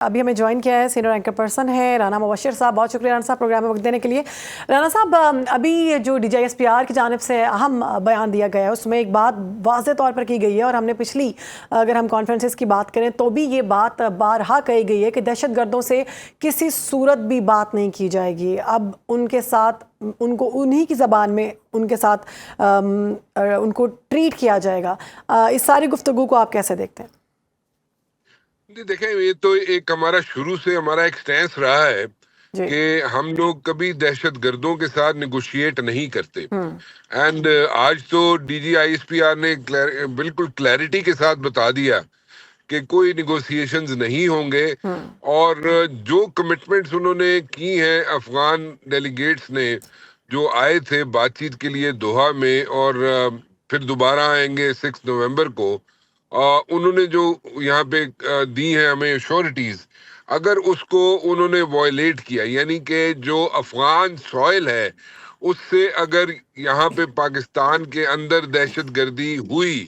ابھی ہمیں جوائن کیا ہے سینئر اینکر پرسن ہے رانا مبشر صاحب. بہت شکریہ رانا صاحب پروگرام میں وقت دینے کے لیے. رانا صاحب, ابھی جو D G I S P R کی جانب سے اہم بیان دیا گیا ہے اس میں ایک بات واضح طور پر کی گئی ہے, اور ہم نے پچھلی اگر ہم کانفرنسز کی بات کریں تو بھی یہ بات بارہا کہی گئی ہے کہ دہشت گردوں سے کسی صورت بھی بات نہیں کی جائے گی. اب ان کے ساتھ ان کو انہی کی زبان میں ان کے ساتھ ان کو ٹریٹ کیا جائے گا. اس ساری گفتگو کو آپ کیسے دیکھتے ہیں؟ دیکھیں, یہ تو ایک ہمارا شروع سے ہمارا ایک سٹینس رہا ہے کہ ہم لوگ کبھی دہشت گردوں کے ساتھ نیگوشیٹ نہیں کرتے. اینڈ آج تو D G I S P R نے بالکل کلیئرٹی کے ساتھ بتا دیا کہ کوئی نیگوسیشنز نہیں ہوں گے, اور جو کمٹمنٹس انہوں نے کی ہیں افغان ڈیلیگیٹس نے جو آئے تھے بات چیت کے لیے دوحہ میں, اور پھر دوبارہ آئیں گے 6 نومبر کو, انہوں نے جو یہاں پہ دی ہیں ہمیں ایشورٹیز, اگر اس کو انہوں نے وائلیٹ کیا, یعنی کہ جو افغان سوئل ہے اس سے اگر یہاں پہ پاکستان کے اندر دہشت گردی ہوئی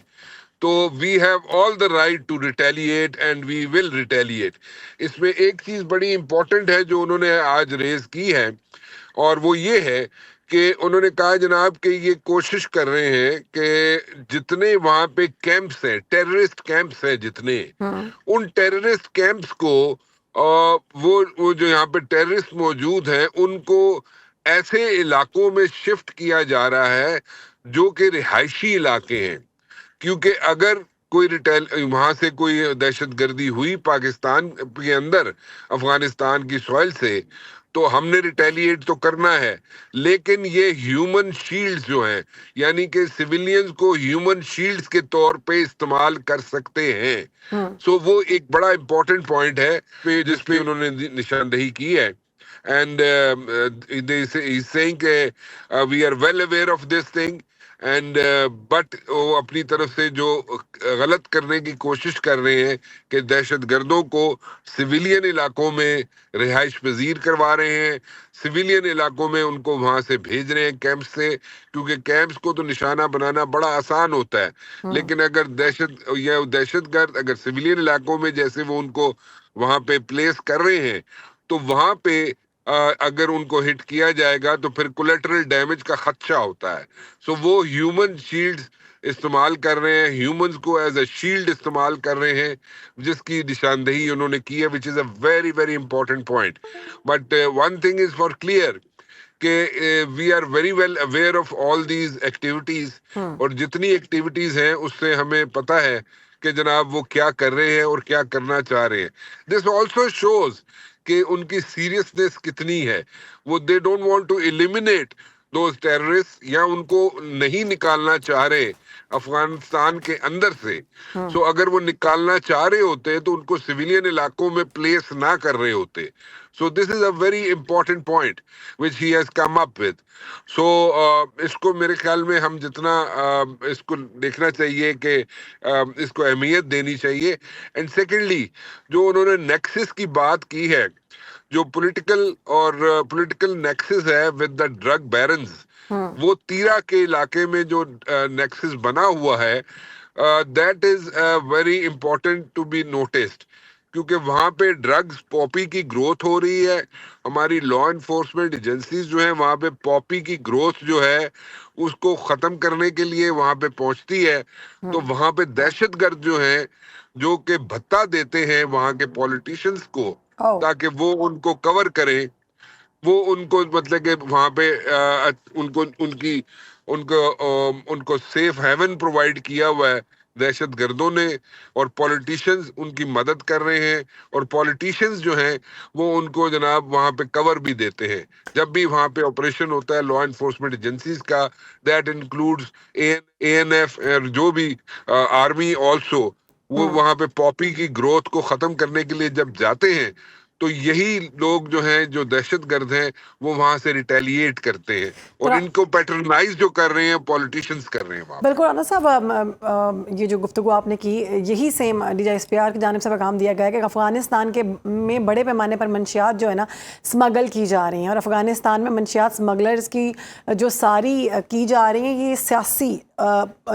تو we have all the right to retaliate and we will retaliate. اس میں ایک چیز بڑی امپورٹنٹ ہے جو انہوں نے آج ریز کی ہے, اور وہ یہ ہے کہ انہوں نے کہا جناب کہ یہ کوشش کر رہے ہیں کہ جتنے وہاں پہ کیمپس ہیں, ٹیررسٹ کیمپس ہیں جتنے, ان ٹیررسٹ کیمپس کو وہ جو یہاں پہ ٹیررسٹ موجود ہیں ان کو ایسے علاقوں میں شفٹ کیا جا رہا ہے جو کہ رہائشی علاقے ہیں. کیونکہ اگر کوئی وہاں سے کوئی دہشت گردی ہوئی پاکستان کے اندر افغانستان کی سوائل سے تو ہم نے ریٹیلیٹ تو کرنا ہے, لیکن یہ ہیومن شیلڈز جو ہیں, یعنی کہ سویلینز کو ہیومن شیلڈز کے طور پہ استعمال کر سکتے ہیں. سو وہ ایک بڑا امپورٹنٹ پوائنٹ ہے جس پہ انہوں نے نشاندہی کی ہے. And he's saying we are well aware of this thing, and but وہ اپنی طرف سے جو غلط کرنے کی کوشش کر رہے ہیں کہ دہشت گردوں کو سویلین علاقوں میں رہائش پذیر کروا رہے ہیں, سویلین علاقوں میں ان کو وہاں سے بھیج رہے ہیں کیمپ سے, کیونکہ کیمپس کو تو نشانہ بنانا بڑا آسان ہوتا ہے, لیکن اگر دہشت گرد اگر سویلین علاقوں میں جیسے وہ ان کو وہاں پہ پلیس کر رہے ہیں تو وہاں پہ اگر ان کو ہٹ کیا جائے گا تو پھر کولیٹرل ڈیمیج کا خدشہ ہوتا ہے. سو وہ ہیومن شیلڈز استعمال کر رہے ہیں, ہیومنز کو ایز اے شیلڈ استعمال کر رہے ہیں, جس کی نشاندہی انہوں نے کی ہے, which is a very very important point. But one thing is for clear کہ we are very well aware of all these activities, اور جتنی ایکٹیویٹیز ہیں اس سے ہمیں پتہ ہے کہ جناب وہ کیا کر رہے ہیں اور کیا کرنا چاہ رہے ہیں. دس آلسو شوز کہ ان کی سیریسنس کتنی ہے. وہ they don't want to eliminate those terrorist, یا ان کو نہیں نکالنا چاہ رہے افغانستان کے اندر سے. سو اگر وہ نکالنا چاہ رہے ہوتے تو ان کو سویلین علاقوں میں پلیس نہ کر رہے ہوتے. So this is a very important point which he has come up with. So اس کو میرے خیال میں ہم جتنا اس کو دیکھنا چاہیے کہ اس کو اہمیت دینی چاہیے. اینڈ سیکنڈلی جو انہوں نے نیکسس کی بات کی ہے, جو پولیٹیکل نیکسس ہے ود دا ڈرگ بیرنز, وہ تیرا کے علاقے میں جو نیکسس بنا ہوا ہے, that is very important to be noticed, کیونکہ وہاں پہ ڈرگز پاپی کی گروتھ ہو رہی ہے. ہماری لا انفورسمنٹ ایجنسیز جو ہیں وہاں پہ پاپی کی گروتھ جو ہے اس کو ختم کرنے کے لیے وہاں پہ پہنچتی ہے. تو وہاں پہ دہشت گرد جو ہیں جو کہ بھتہ دیتے ہیں وہاں کے پولیٹیشنز کو تاکہ وہ ان کو کور کریں, وہ ان کو مطلب کہ وہاں پہ ان کو سیف ہیون پرووائڈ کیا ہوا ہے دہشت گردوں نے, اور پولیٹیشنز ان کی مدد کر رہے ہیں, اور پولیٹیشنز جو ہیں وہ ان کو جناب وہاں پہ کور بھی دیتے ہیں جب بھی وہاں پہ آپریشن ہوتا ہے لا انفورسمنٹ ایجنسیز کا. That includes A N F, جو بھی آرمی آلسو, وہ وہاں پہ پاپی کی گروتھ کو ختم کرنے کے لیے جب جاتے ہیں تو یہی لوگ جو ہیں جو دہشت گرد ہیں وہ وہاں سے ریٹیلیٹ کرتے ہیں, اور ان کو پیٹرنائز جو کر رہے ہیں پولیٹیشنز کر رہے ہیں وہاں. بالکل رانا صاحب, یہ جو گفتگو آپ نے کی یہی same D G S P R کی جانب سے پیغام دیا گیا ہے کہ افغانستان کے میں بڑے پیمانے پر منشیات جو ہے نا اسمگل کی جا رہی ہیں, اور افغانستان میں منشیات اسمگلرز کی جو ساری کی جا رہی ہیں یہ سیاسی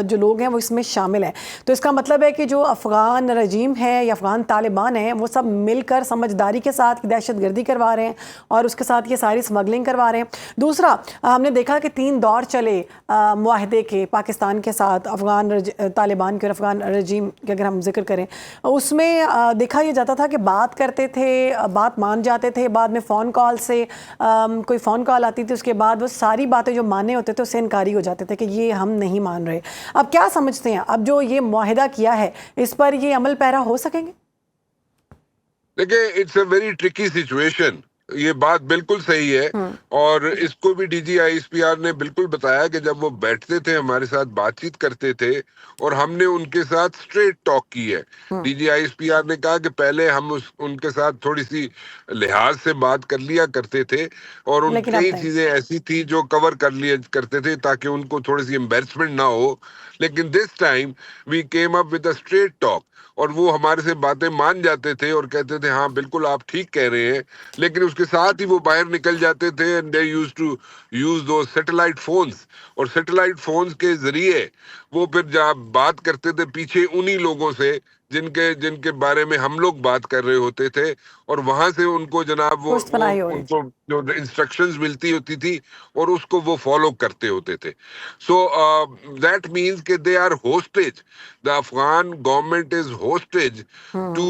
جو لوگ ہیں وہ اس میں شامل ہیں. تو اس کا مطلب ہے کہ جو افغان رجیم ہے یا افغان طالبان ہیں وہ سب مل کر سمجھداری کے ساتھ دہشت گردی کروا رہے ہیں اور اس کے ساتھ یہ ساری اسمگلنگ کروا رہے ہیں. دوسرا ہم نے دیکھا کہ 3 دور چلے معاہدے کے پاکستان کے ساتھ افغان طالبان کے اور افغان رجیم کے اگر ہم ذکر کریں. اس میں دیکھا یہ جاتا تھا کہ بات کرتے تھے, بات مان جاتے تھے, بعد میں فون کال سے کوئی فون کال آتی تھی, اس کے بعد وہ ساری باتیں جو ماننے ہوتے تھے اس سے انکاری ہو جاتے تھے کہ یہ ہم نہیں مان رہے. اب کیا سمجھتے ہیں اب جو یہ معاہدہ کیا ہے اس پر یہ عمل پیرا ہو سکیں گے؟ دیکھیں it's a very tricky situation, یہ بات بالکل صحیح ہے. اور اس کو بھی D G I S P R نے بالکل بتایا کہ جب وہ بیٹھتے تھے ہمارے ساتھ بات چیت کرتے تھے اور ہم نے ان کے ساتھ اسٹریٹ ٹاک کی ہے. D G I S P R نے کہا کہ پہلے ہم ان کے ساتھ تھوڑی سی لحاظ سے بات کر لیا کرتے تھے اور ان کئی چیزیں ایسی تھی جو کور کر لیا کرتے تھے تاکہ ان کو تھوڑی سی امبیرسمنٹ نہ ہو. لیکن this time we came up with a street talk اور وہ ہمارے سے باتیں مان جاتے تھے اور کہتے تھے ہاں بالکل آپ ٹھیک کہہ رہے ہیں. لیکن اس کے ساتھ ہی وہ باہر نکل جاتے تھے and they used to use those satellite phones اور سیٹلائٹ فونز کے ذریعے وہ پھر جب بات کرتے تھے پیچھے انہی لوگوں سے جن کے بارے میں ہم لوگ بات کر رہے ہوتے تھے اور وہاں سے ان کو جناب وہ ان کو جو انسٹرکشنز ملتی ہوتی تھی اور اس کو وہ فالو کرتے ہوتے تھے. سو دیٹ مینس کہ they are hostage, the Afghan government is hostage to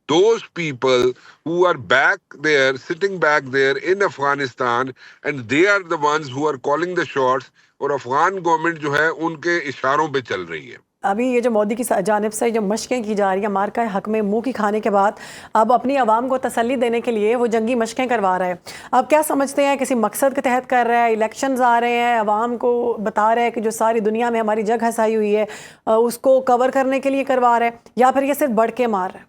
those people who are back there, sitting back there in Afghanistan, and they are the ones who are calling the shots. اور Afghan government جو ہے ان کے اشاروں پہ چل رہی ہے. ابھی یہ جو مودی کی جانب سے جو مشقیں کی جا رہی ہیں مارکہ حق میں منہ کی کھانے کے بعد اب اپنی عوام کو تسلی دینے کے لیے وہ جنگی مشقیں کروا رہا ہے. اب کیا سمجھتے ہیں کسی مقصد کے تحت کر رہا ہے, الیکشنز آ رہے ہیں, عوام کو بتا رہا ہے کہ جو ساری دنیا میں ہماری جگ ہنسائی ہوئی ہے اس کو کور کرنے کے لیے کروا رہا ہے, یا پھر یہ صرف بڑھ کے مار رہا ہے؟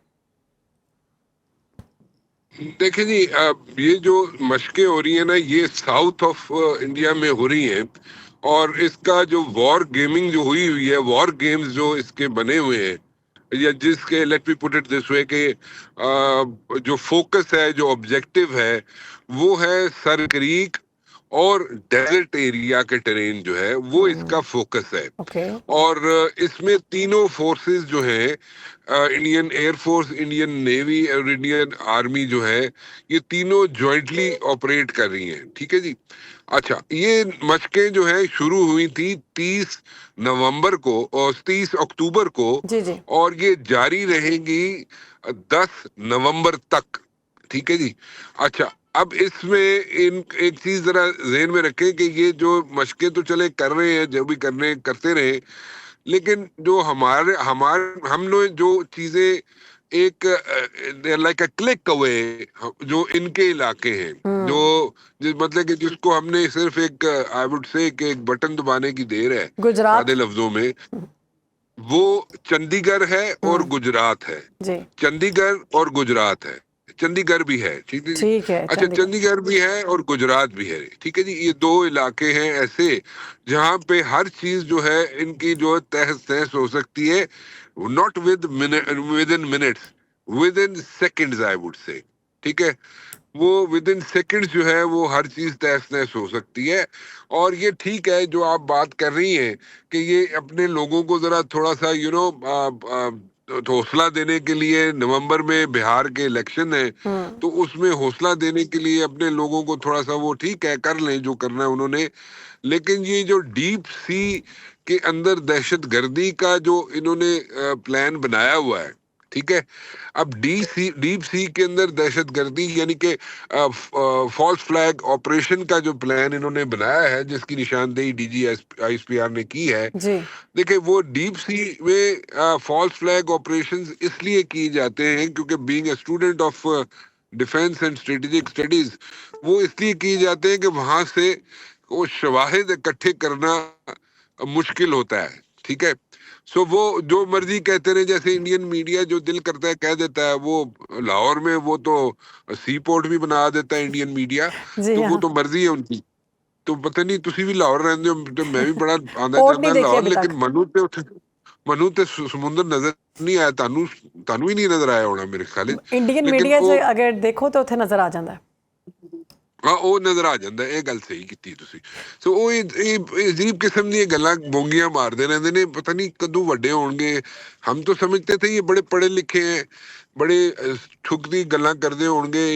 دیکھیں جی, یہ جو مشقیں ہو رہی ہیں نا یہ ساؤتھ آف انڈیا میں ہو رہی ہیں اور اس کا جو وار گیمنگ جو ہوئی ہے, وار گیمز جو اس کے بنے ہوئے ہیں یا جس کے let me put it this وے کہ جو فوکس ہے, جو آبجیکٹو ہے وہ ہے سر کریک اور ڈیزرٹ ایریا کے ٹرین جو ہے وہ اس کا فوکس ہے. اور اس میں تینوں فورسز جو ہیں Indian air force, Indian navy اور انڈین آرمی جو ہے یہ تینوں جوائنٹلی آپریٹ کر رہی ہیں. ٹھیک ہے جی. اچھا, یہ مشقیں جو ہیں شروع ہوئی تھی 30 نومبر کو اور 30 اکتوبر کو اور یہ جاری رہیں گی 10 نومبر تک. ٹھیک ہے جی. اچھا, اب اس میں ایک چیز ذرا ذہن میں رکھیں کہ یہ جو مشقیں تو چلے کر رہے ہیں, جو بھی کرتے رہے, لیکن جو ہم لوگ جو چیزیں ایک لائک اے کلک اوے جو ان کے علاقے ہیں, جو مطلب کہ جس کو ہم نے صرف ایک آئی وڈ سے کہ ایک بٹن دبانے کی دیر ہے سادے لفظوں میں, وہ چندی گڑھ ہے اور گجرات ہے. چندی گڑھ اور گجرات ہے, چندی گڑھ بھی ہے. ٹھیک ہے. اچھا, چندی گڑھ بھی ہے اور گجرات بھی ہے. ٹھیک ہے جی. یہ 2 علاقے ہیں ایسے جہاں پہ ہر چیز جو ہے ان کی جو تہس تہس ہو سکتی ہے, not with in minutes, with in seconds I would say. ٹھیک ہے, وہ ود ان سیکنڈز جو ہے وہ ہر چیز تہس نہس ہو سکتی ہے. اور یہ ٹھیک ہے جو آپ بات کر رہی ہیں کہ یہ اپنے لوگوں کو ذرا تھوڑا سا حوصلہ دینے کے لیے, نومبر میں بہار کے الیکشن ہے تو اس میں حوصلہ دینے کے لیے اپنے لوگوں کو تھوڑا سا وہ ٹھیک ہے کر لیں جو کرنا ہے انہوں نے. لیکن یہ جو ڈیپ سی کے اندر دہشت گردی کا جو انہوں نے پلان بنایا ہوا ہے, ٹھیک ہے, اب ڈیپ سی کے اندر دہشت گردی یعنی کہ فالس فلیگ آپریشن کا جو پلان انہوں نے بنایا ہے جس کی نشاندہی D G I S P R نے کی ہے. دیکھیں وہ ڈیپ سی میں فالس فلیگ آپریشنز اس لیے کی جاتے ہیں کیونکہ being a student of defence and strategic studies وہ اس لیے کی جاتے ہیں کہ وہاں سے وہ شواہد اکٹھے کرنا مشکل ہوتا ہے. ٹھیک ہے. سو وہ جو مرضی کہتے رہے, جیسے انڈین میڈیا جو دل کرتا ہے کہہ دیتا ہے, وہ لاہور میں وہ تو سی پورٹ بھی بنا دیتا ہے انڈین میڈیا, تو وہ تو مرضی ہے ان کی. تو پتہ نہیں تسی بھی لاہور رہندے ہو, میں بھی بڑا آندا جاتا لاہور, لیکن منو تے سمندر نظر نہیں آیا, تانوں ہی نہیں نظر آیا ہونا میرے خیال. انڈین میڈیا سے اگر دیکھو تو اتنے نظر آ جاتا ہے. ਹਾਂ ਉਹ ਨਜ਼ਰ ਆ ਜਾਂਦਾ, ਇਹ ਗੱਲ ਸਹੀ ਕੀਤੀ ਤੁਸੀਂ। ਸੋ ਉਹ ਇਹ ਅਜੀਬ ਕਿਸਮ ਦੀਆਂ ਗੱਲਾਂ ਬੋਂਗੀਆਂ ਮਾਰਦੇ ਰਹਿੰਦੇ ਨੇ, ਪਤਾ ਨਹੀਂ ਕਦੋਂ ਵੱਡੇ ਹੋਣਗੇ। ਹਮ ਤਾਂ ਸਮਝਤੇ ਥੇ ਇਹ ਬੜੇ ਪੜ੍ਹੇ ਲਿਖੇ ਹੈ, ਬੜੇ ਠੁਕਦੀ ਗੱਲਾਂ ਕਰਦੇ ਹੋਣਗੇ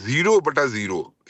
0/0